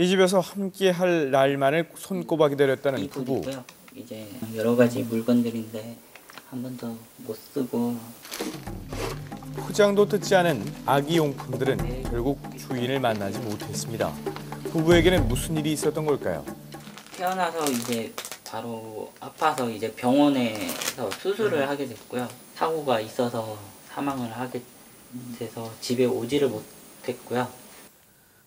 이 집에서 함께 할 날만을 손꼽아 기다렸다는 부부. 이불이고요. 이제 여러 가지 물건들인데 한 번도 못 쓰고. 포장도 뜯지 않은 아기 용품들은 결국 주인을 만나지 못했습니다. 부부에게는 무슨 일이 있었던 걸까요? 태어나서 이제 바로 아파서 이제 병원에서 수술을 하게 됐고요. 사고가 있어서 사망을 하게 돼서 집에 오지를 못했고요.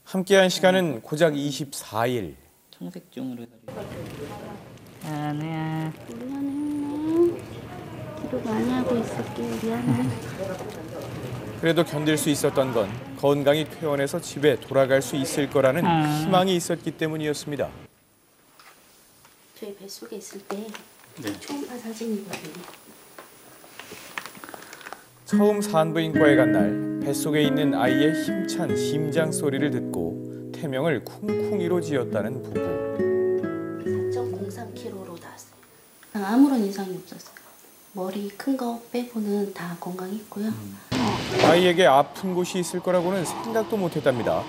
함께한 시간은 고작 24일. 청색증으로 해가지고. 미안해. 미안해. 기도 많이 하고 있을게. 미안해. 그래도 견딜 수 있었던 건 건강히 퇴원해서 집에 돌아갈 수 있을 거라는 희망이 있었기 때문이었습니다. 저희 뱃속에 있을 때 처음 본 사진이거든요. 처음 산부인과에 간 날 뱃속에 있는 아이의 힘찬 심장 소리를 듣고 태명을 쿵쿵이로 지었다는 부부. 4.03kg로 나왔어요. 아무런 이상이 없었어요. 머리 큰 거 빼고는 다 건강했고요. 아이에게 아픈 곳이 있을 거라고는 생각도 못했답니다.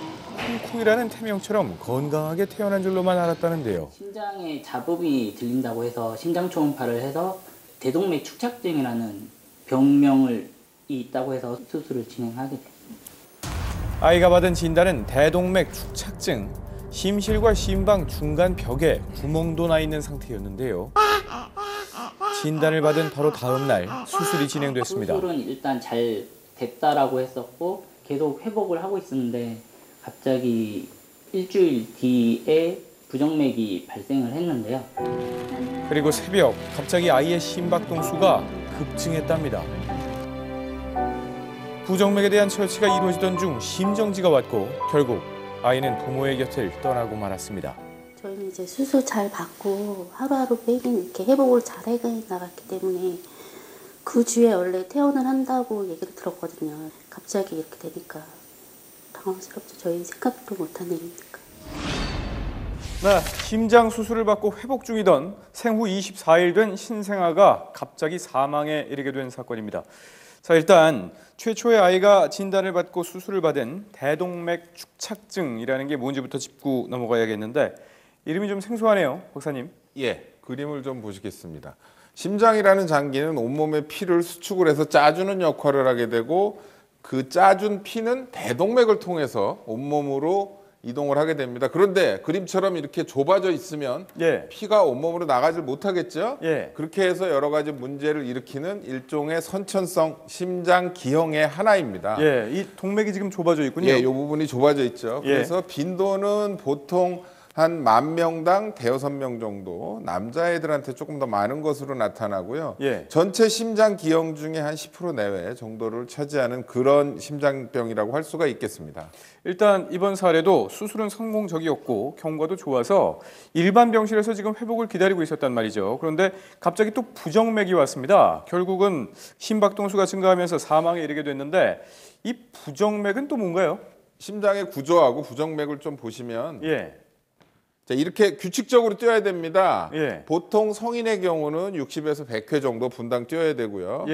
쿵쿵이라는 태명처럼 건강하게 태어난 줄로만 알았다는데요. 심장에 잡음이 들린다고 해서 심장 초음파를 해서 대동맥 축착증이라는 병명을 있다고 해서 수술을 진행하게 됐습니다. 아이가 받은 진단은 대동맥 축착증. 심실과 심방 중간 벽에 구멍도 나 있는 상태였는데요. 진단을 받은 바로 다음 날 수술이 진행됐습니다. 수술은 일단 잘 됐다라고 했었고 계속 회복을 하고 있었는데 갑자기 일주일 뒤에 부정맥이 발생을 했는데요. 그리고 새벽 갑자기 아이의 심박동수가 급증했답니다. 부정맥에 대한 처치가 이루어지던 중 심정지가 왔고 결국 아이는 부모의 곁을 떠나고 말았습니다. 저희는 이제 수술 잘 받고 하루하루 매일 이렇게 회복을 잘 해 나갔기 때문에 그 주에 원래 퇴원을 한다고 얘기를 들었거든요. 갑자기 이렇게 되니까 당황스럽죠. 저희 생각도 못한 일이니까. 네, 심장 수술을 받고 회복 중이던 생후 24일 된 신생아가 갑자기 사망에 이르게 된 사건입니다. 자, 일단 최초의 아이가 진단을 받고 수술을 받은 대동맥 축착증이라는 게 뭔지부터 짚고 넘어가야겠는데 이름이 좀 생소하네요, 박사님. 예, 그림을 좀 보시겠습니다. 심장이라는 장기는 온몸의 피를 수축을 해서 짜주는 역할을 하게 되고 그 짜준 피는 대동맥을 통해서 온몸으로 이동을 하게 됩니다. 그런데 그림처럼 이렇게 좁아져 있으면 피가 온몸으로 나가질 못하겠죠? 그렇게 해서 여러 가지 문제를 일으키는 일종의 선천성 심장 기형의 하나입니다. 이 동맥이 지금 좁아져 있군요. 이 부분이 좁아져 있죠. 그래서 빈도는 보통 한 10,000명당 5-6명 정도, 남자애들한테 조금 더 많은 것으로 나타나고요. 전체 심장 기형 중에 한 10% 내외 정도를 차지하는 그런 심장병이라고 할 수가 있겠습니다. 일단 이번 사례도 수술은 성공적이었고 경과도 좋아서 일반 병실에서 지금 회복을 기다리고 있었단 말이죠. 그런데 갑자기 또 부정맥이 왔습니다. 결국은 심박동수가 증가하면서 사망에 이르게 됐는데 이 부정맥은 또 뭔가요? 심장의 구조하고 부정맥을 좀 보시면 자, 이렇게 규칙적으로 뛰어야 됩니다. 보통 성인의 경우는 60에서 100회 정도 분당 뛰어야 되고요.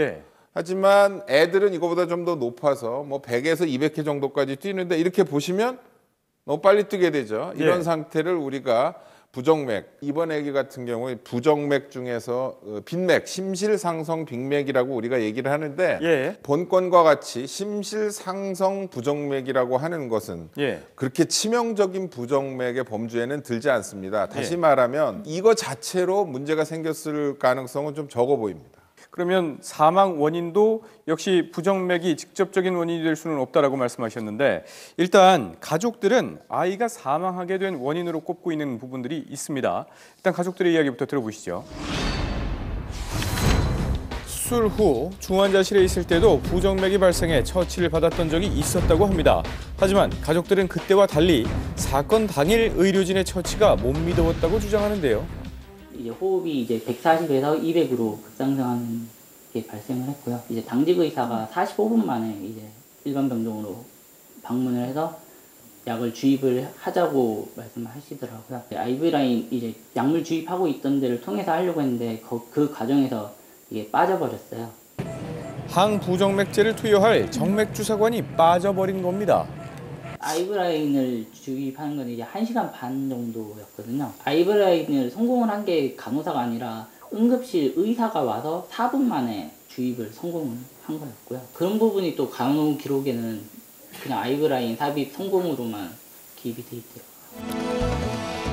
하지만 애들은 이거보다 좀 더 높아서 뭐 100에서 200회 정도까지 뛰는데 이렇게 보시면 너무 빨리 뛰게 되죠. 이런 상태를 우리가 부정맥, 이번 아기 같은 경우에 부정맥 중에서 빈맥, 심실상성 빈맥이라고 우리가 얘기를 하는데 본건과 같이 심실상성 부정맥이라고 하는 것은 그렇게 치명적인 부정맥의 범주에는 들지 않습니다. 다시 말하면 이거 자체로 문제가 생겼을 가능성은 좀 적어 보입니다. 그러면 사망 원인도 역시 부정맥이 직접적인 원인이 될 수는 없다라고 말씀하셨는데 일단 가족들은 아이가 사망하게 된 원인으로 꼽고 있는 부분들이 있습니다. 일단 가족들의 이야기부터 들어보시죠. 수술 후 중환자실에 있을 때도 부정맥이 발생해 처치를 받았던 적이 있었다고 합니다. 하지만 가족들은 그때와 달리 사건 당일 의료진의 처치가 못 믿어왔다고 주장하는데요. 이제 호흡이 이제 140에서 200으로 급상승하는 게 발생을 했고요. 이제 당직 의사가 45분 만에 이제 일반 병동으로 방문을 해서 약을 주입을 하자고 말씀하시더라고요. IV 라인 이제 약물 주입하고 있던 데를 통해서 하려고 했는데 그 과정에서 이게 빠져버렸어요. 항부정맥제를 투여할 정맥 주사관이 빠져버린 겁니다. 아이브라인을 주입하는 건 이제 1시간 반 정도였거든요. 아이브라인을 성공을 한 게 간호사가 아니라 응급실 의사가 와서 4분 만에 주입을 성공을 한 거였고요. 그런 부분이 또 간호 기록에는 그냥 아이브라인 삽입 성공으로만 기입이 돼 있대요.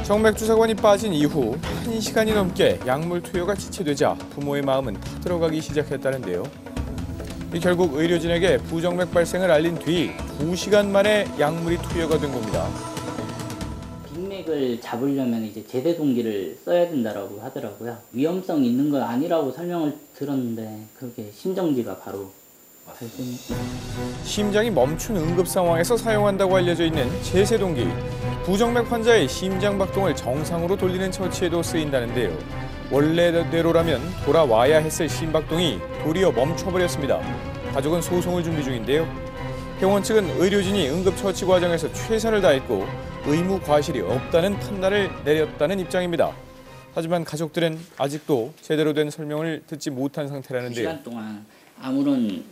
정맥주사관이 빠진 이후 1시간이 넘게 약물 투여가 지체되자 부모의 마음은 타들어가기 시작했다는데요. 결국 의료진에게 부정맥 발생을 알린 뒤 2시간 만에 약물이 투여가 된 겁니다. 빅맥을 잡으려면 이제 제대 동기를 써야 된다고 하더라고요. 위험성 있는 건 아니라고 설명을 들었는데 그렇게 심정지가 바로 발생했어요. 심장이 멈춘 응급 상황에서 사용한다고 알려져 있는 제세동기. 부정맥 환자의 심장 박동을 정상으로 돌리는 처치에도 쓰인다는데요. 원래대로라면 돌아와야 했을 심박동이 도리어 멈춰버렸습니다. 가족은 소송을 준비 중인데요. 병원 측은 의료진이 응급처치 과정에서 최선을 다했고 의무 과실이 없다는 판단을 내렸다는 입장입니다. 하지만 가족들은 아직도 제대로 된 설명을 듣지 못한 상태라는데요. 2시간 동안 아무런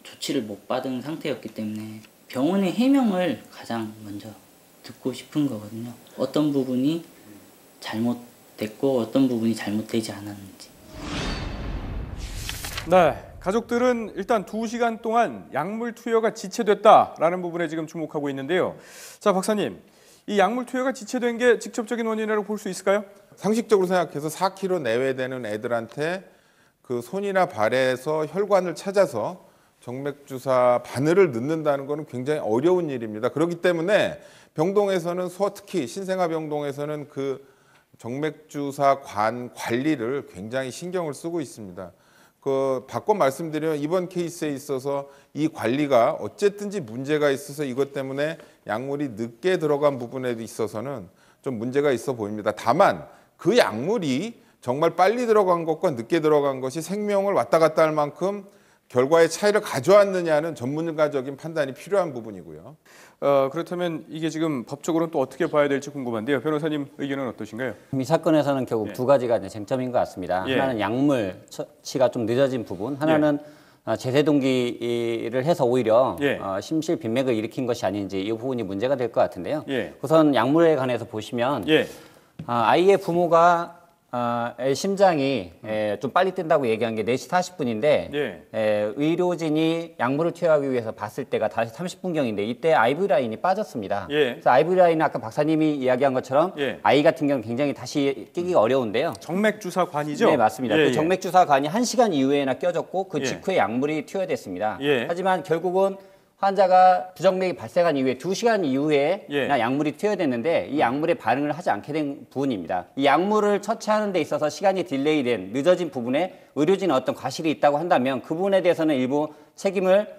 조치를 못 받은 상태였기 때문에 병원의 해명을 가장 먼저 듣고 싶은 거거든요. 어떤 부분이 잘못됐고 어떤 부분이 잘못되지 않았는지. 네, 가족들은 일단 2시간 동안 약물 투여가 지체됐다라는 부분에 지금 주목하고 있는데요. 자, 박사님, 이 약물 투여가 지체된 게 직접적인 원인이라고 볼 수 있을까요? 상식적으로 생각해서 4kg 내외 되는 애들한테 그 손이나 발에서 혈관을 찾아서 정맥주사 바늘을 넣는다는 것은 굉장히 어려운 일입니다. 그렇기 때문에 병동에서는 특히 신생아 병동에서는 그 정맥주사 관 관리를 굉장히 신경을 쓰고 있습니다. 바꿔 말씀드리면 이번 케이스에 있어서 이 관리가 어쨌든지 문제가 있어서 이것 때문에 약물이 늦게 들어간 부분에 있어서는 좀 문제가 있어 보입니다. 다만 그 약물이 정말 빨리 들어간 것과 늦게 들어간 것이 생명을 왔다 갔다 할 만큼 결과의 차이를 가져왔느냐는 전문가적인 판단이 필요한 부분이고요. 그렇다면 이게 지금 법적으로는 또 어떻게 봐야 될지 궁금한데요. 변호사님 의견은 어떠신가요? 이 사건에서는 결국 두 가지가 이제 쟁점인 것 같습니다. 하나는 약물 처치가 좀 늦어진 부분, 하나는 제세 동기를 해서 오히려 심실 빈맥을 일으킨 것이 아닌지 이 부분이 문제가 될 것 같은데요. 우선 약물에 관해서 보시면 아이의 부모가 심장이 좀 빨리 뛴다고 얘기한 게 4시 40분인데 의료진이 약물을 투여하기 위해서 봤을 때가 5시 30분경인데 이때 IV 라인이 빠졌습니다. 그래서 IV 라인은 아까 박사님이 이야기한 것처럼 아이 같은 경우는 굉장히 다시 뛰기가 어려운데요. 정맥주사관이죠? 네, 맞습니다. 그 정맥주사관이 1시간 이후에나 껴졌고 그 직후에 약물이 투여됐습니다. 하지만 결국은 환자가 부정맥이 발생한 이후에 2시간 이후에나 약물이 투여됐는데 이 약물에 반응을 하지 않게 된 부분입니다. 이 약물을 처치하는 데 있어서 시간이 딜레이된 늦어진 부분에 의료진은 어떤 과실이 있다고 한다면 그 부분에 대해서는 일부 책임을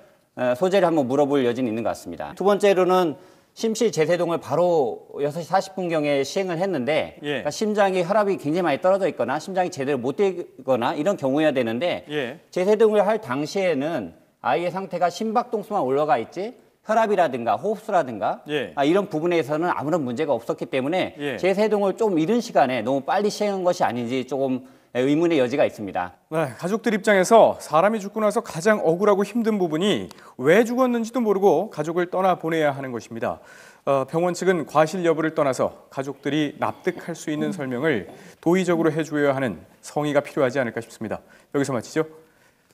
소재를 한번 물어볼 여지는 있는 것 같습니다. 두 번째로는 심실 제세동을 바로 6시 40분경에 시행을 했는데 그러니까 심장이 혈압이 굉장히 많이 떨어져 있거나 심장이 제대로 못 뛰거나 이런 경우여야 되는데 제세동을 할 당시에는 아이의 상태가 심박동수만 올라가 있지 혈압이라든가 호흡수라든가 이런 부분에서는 아무런 문제가 없었기 때문에 제세동을 좀 이른 시간에 너무 빨리 시행한 것이 아닌지 조금 의문의 여지가 있습니다. 네, 가족들 입장에서 사람이 죽고 나서 가장 억울하고 힘든 부분이 왜 죽었는지도 모르고 가족을 떠나보내야 하는 것입니다. 병원 측은 과실 여부를 떠나서 가족들이 납득할 수 있는 설명을 도의적으로 해줘야 하는 성의가 필요하지 않을까 싶습니다. 여기서 마치죠.